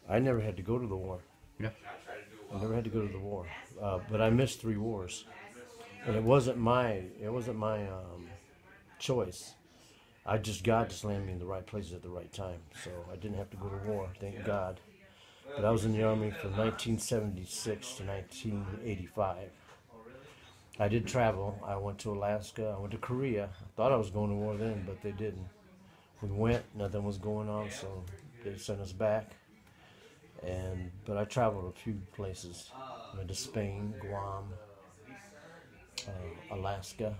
I never had to go to the war. Yeah. I never had to go to the war, but I missed 3 wars, and it wasn't my choice. I just God just landed me in the right places at the right time, so I didn't have to go to war. Thank God. But I was in the army from 1976 to 1985. I did travel. I went to Alaska. I went to Korea. I thought I was going to war then, but they didn't. We went. Nothing was going on, so they sent us back. But I traveled a few places. I went to Spain, Guam, Alaska,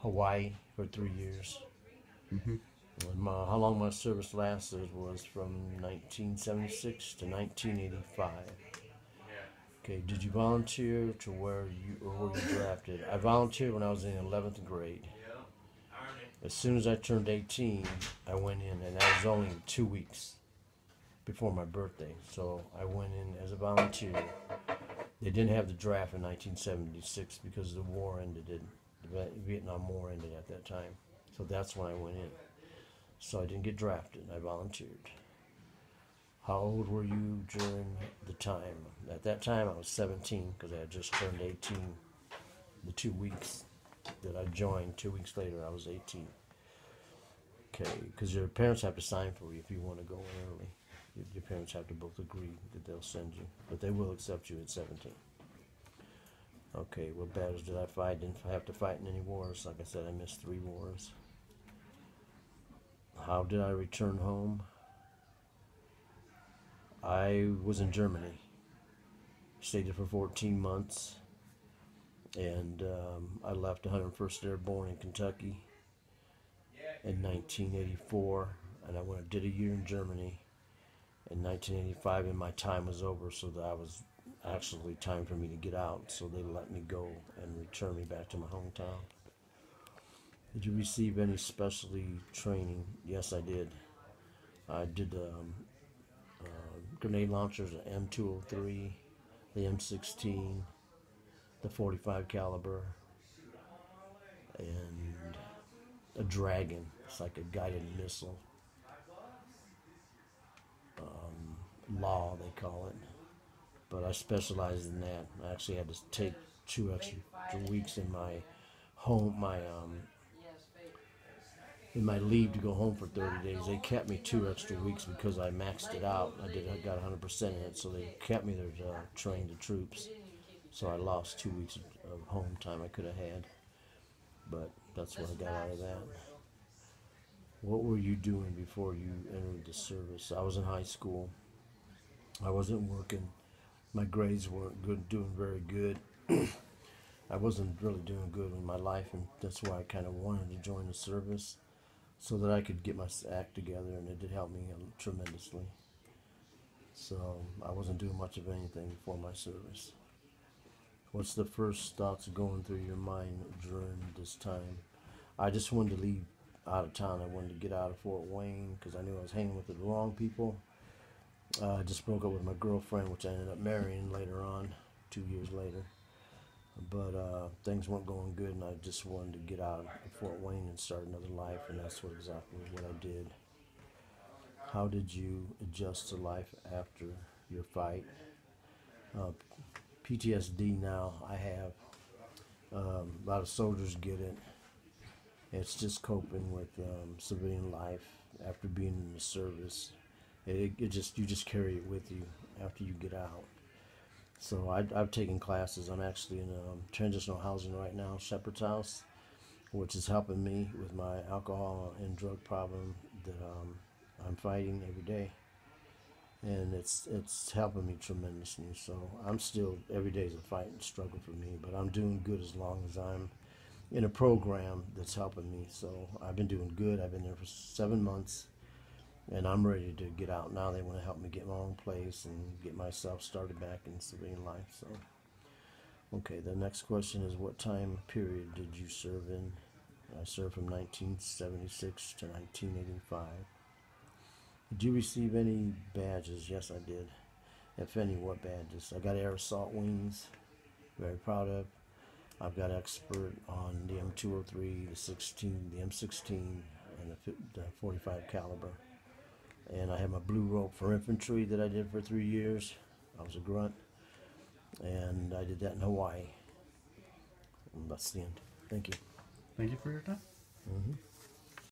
Hawaii for 3 years. Hmm. How long my service lasted was from 1976 to 1985. Okay, did you volunteer to where you or were you drafted? I volunteered when I was in 11th grade. As soon as I turned 18, I went in, and that was only 2 weeks before my birthday. So I went in as a volunteer. They didn't have the draft in 1976 because the war ended. The Vietnam War ended at that time. So that's when I went in. So I didn't get drafted. I volunteered. How old were you during the time? At that time, I was 17 because I had just turned 18. The 2 weeks that I joined, 2 weeks later, I was 18. Okay, because your parents have to sign for you if you want to go in early. Your parents have to both agree that they'll send you, but they will accept you at 17. Okay, what battles did I fight? Didn't have to fight in any wars. Like I said, I missed 3 wars. How did I return home? I was in Germany. Stayed there for 14 months. And I left 101st Airborne in Kentucky in 1984. And I did a year in Germany in 1985, and my time was over, so that I was actually time for me to get out. So they let me go and return me back to my hometown. Did you receive any specialty training? Yes, I did. I did grenade launchers, the M203, the M16, the 45 caliber, and a Dragon. It's like a guided missile. Law, they call it. But I specialized in that. I actually had to take 2 extra weeks in my home, in my leave to go home for 30 days. They kept me 2 extra weeks because I maxed it out. I got 100% in it, so they kept me there to train the troops. So I lost 2 weeks of home time I could have had, but that's what I got out of that. What were you doing before you entered the service? I was in high school. I wasn't working. My grades weren't good, doing very good. I wasn't really doing good in my life, and that's why I kind of wanted to join the service so that I could get my act together, and it did help me tremendously. So I wasn't doing much of anything before my service. What's the first thoughts going through your mind during this time? I just wanted to leave out of town. I wanted to get out of Fort Wayne because I knew I was hanging with the wrong people. I just broke up with my girlfriend, which I ended up marrying later on, 2 years later. But things weren't going good, and I just wanted to get out of Fort Wayne and start another life, and that's exactly what I did. How did you adjust to life after your fight? Uh, PTSD now, I have. A lot of soldiers get it. It's just coping with civilian life after being in the service. It just you just carry it with you after you get out. So I've taken classes. I'm actually in transitional housing right now, Shepherd's House, which is helping me with my alcohol and drug problem that I'm fighting every day, and it's helping me tremendously. So I'm still every day is a fight and struggle for me, but I'm doing good as long as I'm in a program that's helping me. So I've been doing good. I've been there for 7 months, and I'm ready to get out now. They want to help me get my own place and get myself started back in civilian life. So, okay, the next question is, what time period did you serve in? I served from 1976 to 1985. Did you receive any badges? Yes, I did. If any, what badges? I got Air Assault Wings, very proud of. I've got expert on the M203, the 16, the M16, and the 45 caliber. And I had my blue rope for infantry that I did for 3 years. I was a grunt, and I did that in Hawaii. And that's the end. Thank you. Thank you for your time. Mm-hmm.